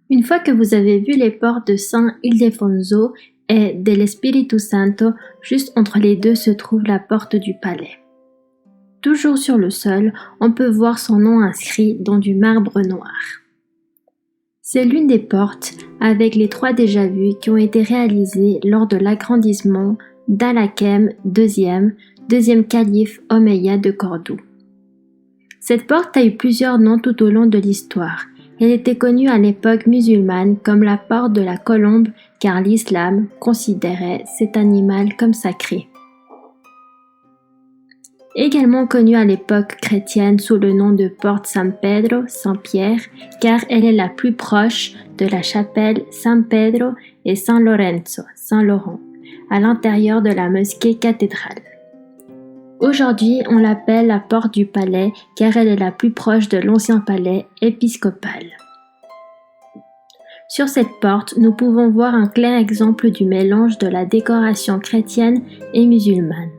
Une fois que vous avez vu les portes de San Ildefonso et del Espíritu Santo, juste entre les deux se trouve la porte du palais. Toujours sur le sol, on peut voir son nom inscrit dans du marbre noir. C'est l'une des portes, avec les 3 déjà vues, qui ont été réalisées lors de l'agrandissement d'Al-Hakem II, deuxième calife omeyyade de Cordoue. Cette porte a eu plusieurs noms tout au long de l'histoire. Elle était connue à l'époque musulmane comme la porte de la colombe car l'islam considérait cet animal comme sacré. Également connue à l'époque chrétienne sous le nom de porte San Pedro, Saint-Pierre, car elle est la plus proche de la chapelle San Pedro et San Lorenzo, Saint-Laurent, à l'intérieur de la mosquée cathédrale. Aujourd'hui, on l'appelle la porte du palais car elle est la plus proche de l'ancien palais épiscopal. Sur cette porte, nous pouvons voir un clair exemple du mélange de la décoration chrétienne et musulmane.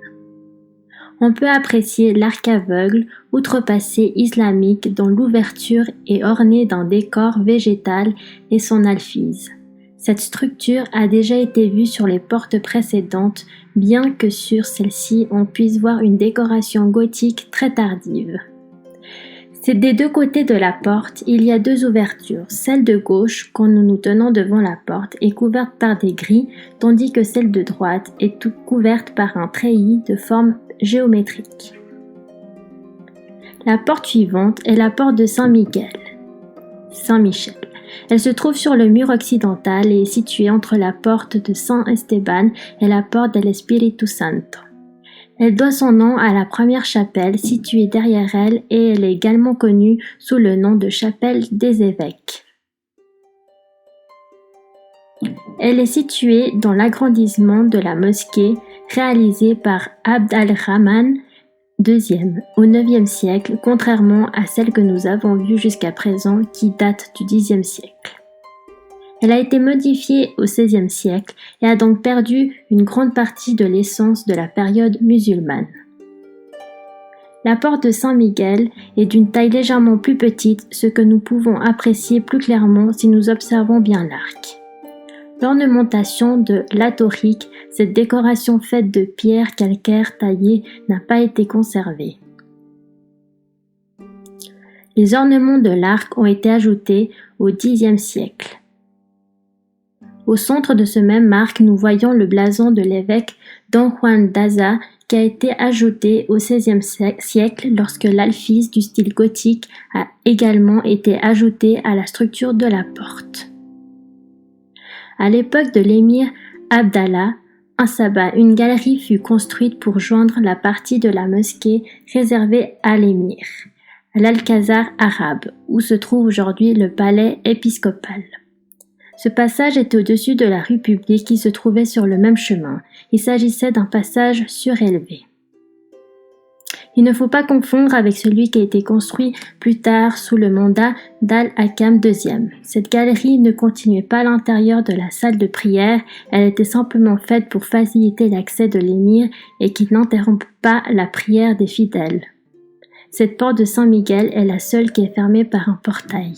On peut apprécier l'arc aveugle, outrepassé islamique dont l'ouverture est ornée d'un décor végétal et son alphise. Cette structure a déjà été vue sur les portes précédentes, bien que sur celle-ci on puisse voir une décoration gothique très tardive. C'est des 2 côtés de la porte, il y a 2 ouvertures. Celle de gauche, quand nous nous tenons devant la porte, est couverte par des grilles, tandis que celle de droite est toute couverte par un treillis de forme géométrique. La porte suivante est la porte de Saint-Michel. Elle se trouve sur le mur occidental et est située entre la porte de San Esteban et la porte del Espíritu Santo. Elle doit son nom à la première chapelle située derrière elle et elle est également connue sous le nom de chapelle des évêques. Elle est située dans l'agrandissement de la mosquée réalisé par Abd al-Rahman II au IXe siècle, contrairement à celle que nous avons vue jusqu'à présent qui date du Xe siècle. Elle a été modifiée au XVIe siècle et a donc perdu une grande partie de l'essence de la période musulmane. La porte de Saint-Miguel est d'une taille légèrement plus petite, ce que nous pouvons apprécier plus clairement si nous observons bien l'arc. L'ornementation de l'atorique, cette décoration faite de pierres calcaires taillées, n'a pas été conservée. Les ornements de l'arc ont été ajoutés au Xe siècle. Au centre de ce même arc, nous voyons le blason de l'évêque Don Juan Daza qui a été ajouté au XVIe siècle lorsque l'alphise du style gothique a également été ajouté à la structure de la porte. À l'époque de l'émir Abdallah, un sabbat, une galerie fut construite pour joindre la partie de la mosquée réservée à l'émir, à l'Alcazar arabe, où se trouve aujourd'hui le palais épiscopal. Ce passage était au-dessus de la rue publique qui se trouvait sur le même chemin. Il s'agissait d'un passage surélevé. Il ne faut pas confondre avec celui qui a été construit plus tard sous le mandat d'Al-Hakem II. Cette galerie ne continuait pas l'intérieur de la salle de prière, elle était simplement faite pour faciliter l'accès de l'émir et qui n'interrompt pas la prière des fidèles. Cette porte de Saint-Miguel est la seule qui est fermée par un portail.